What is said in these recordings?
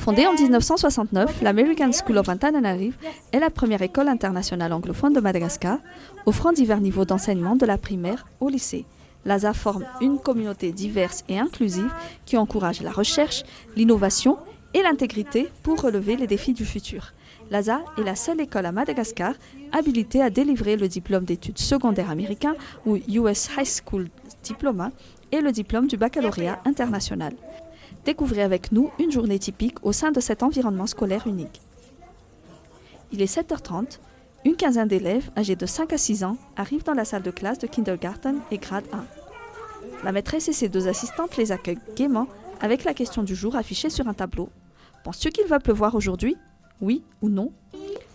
Fondée en 1969, l'American School of Antananarivo est la première école internationale anglophone de Madagascar, offrant divers niveaux d'enseignement de la primaire au lycée. L'ASA forme une communauté diverse et inclusive qui encourage la recherche, l'innovation et l'intégrité pour relever les défis du futur. L'ASA est la seule école à Madagascar habilitée à délivrer le diplôme d'études secondaires américain ou US High School Diploma et le diplôme du baccalauréat international. Découvrez avec nous une journée typique au sein de cet environnement scolaire unique. Il est 7h30, une quinzaine d'élèves âgés de 5 à 6 ans arrivent dans la salle de classe de kindergarten et grade 1. La maîtresse et ses deux assistantes les accueillent gaiement avec la question du jour affichée sur un tableau. Penses-tu qu'il va pleuvoir aujourd'hui ? Oui ou non ?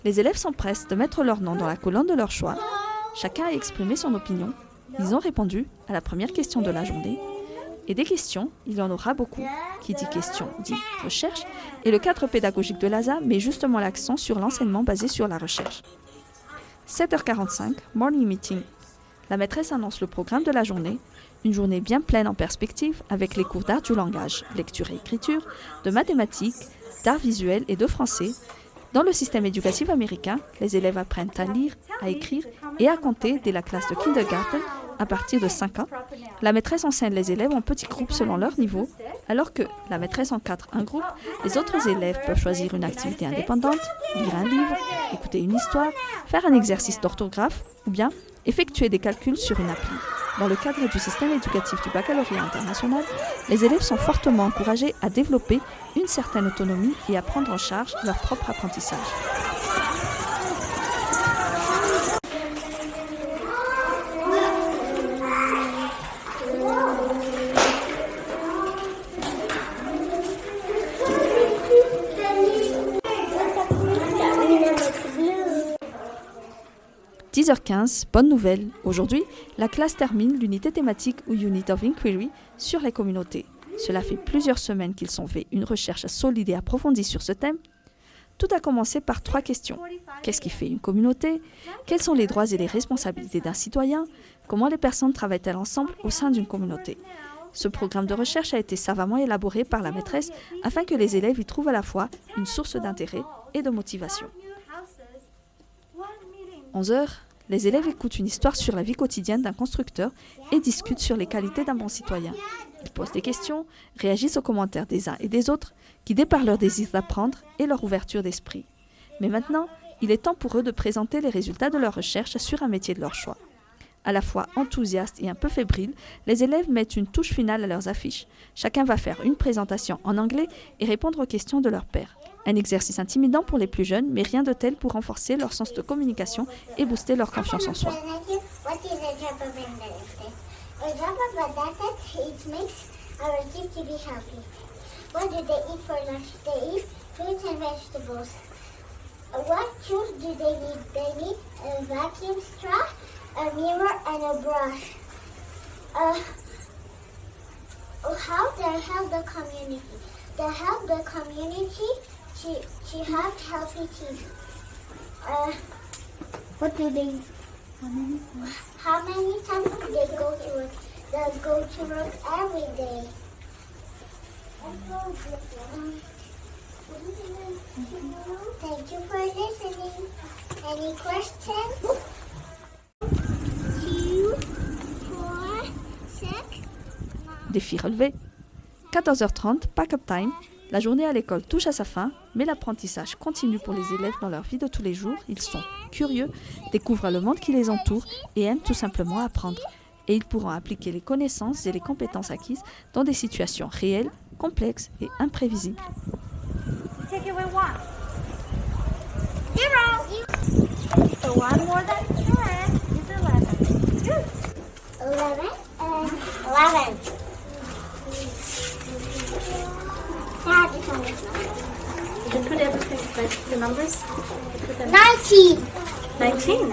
Les élèves s'empressent de mettre leur nom dans la colonne de leur choix. Chacun a exprimé son opinion. Ils ont répondu à la première question de la journée. Et des questions, il y en aura beaucoup. Qui dit question dit recherche. Et le cadre pédagogique de l'ASA met justement l'accent sur l'enseignement basé sur la recherche. 7h45, morning meeting. La maîtresse annonce le programme de la journée. Une journée bien pleine en perspective avec les cours d'art du langage, lecture et écriture, de mathématiques, d'art visuel et de français. Dans le système éducatif américain, les élèves apprennent à lire, à écrire et à compter dès la classe de kindergarten à partir de 5 ans. La maîtresse enseigne les élèves en petits groupes selon leur niveau, alors que la maîtresse encadre un groupe, les autres élèves peuvent choisir une activité indépendante, lire un livre, écouter une histoire, faire un exercice d'orthographe ou bien effectuer des calculs sur une appli. Dans le cadre du système éducatif du baccalauréat international, les élèves sont fortement encouragés à développer une certaine autonomie et à prendre en charge leur propre apprentissage. « 10h15, bonne nouvelle. Aujourd'hui, la classe termine l'unité thématique ou Unit of Inquiry sur les communautés. Cela fait plusieurs semaines qu'ils ont fait une recherche solide et approfondie sur ce thème. Tout a commencé par 3 questions. Qu'est-ce qui fait une communauté ? Quels sont les droits et les responsabilités d'un citoyen ? Comment les personnes travaillent-elles ensemble au sein d'une communauté ? Ce programme de recherche a été savamment élaboré par la maîtresse afin que les élèves y trouvent à la fois une source d'intérêt et de motivation. 11h, les élèves écoutent une histoire sur la vie quotidienne d'un constructeur et discutent sur les qualités d'un bon citoyen. Ils posent des questions, réagissent aux commentaires des uns et des autres, guidés par leur désir d'apprendre et leur ouverture d'esprit. Mais maintenant, il est temps pour eux de présenter les résultats de leur recherche sur un métier de leur choix. À la fois enthousiastes et un peu fébriles, les élèves mettent une touche finale à leurs affiches. Chacun va faire une présentation en anglais et répondre aux questions de leur pairs. Un exercice intimidant pour les plus jeunes, mais rien de tel pour renforcer leur sens de communication et booster leur confiance en soi. A mirror and a brush. How they help the community? They help the community to have healthy teeth. What do they? How many times do they go to work? They go to work every day. Thank you for listening. Any questions? Défi relevé. 14h30, pack-up time. La journée à l'école touche à sa fin, mais l'apprentissage continue pour les élèves dans leur vie de tous les jours. Ils sont curieux, découvrent le monde qui les entoure et aiment tout simplement apprendre. Et ils pourront appliquer les connaissances et les compétences acquises dans des situations réelles, complexes et imprévisibles. Take away 1. 0. So 1 more than 10 is 11. Good. 11 and 11. Did you put everything, like the numbers? 19. 19.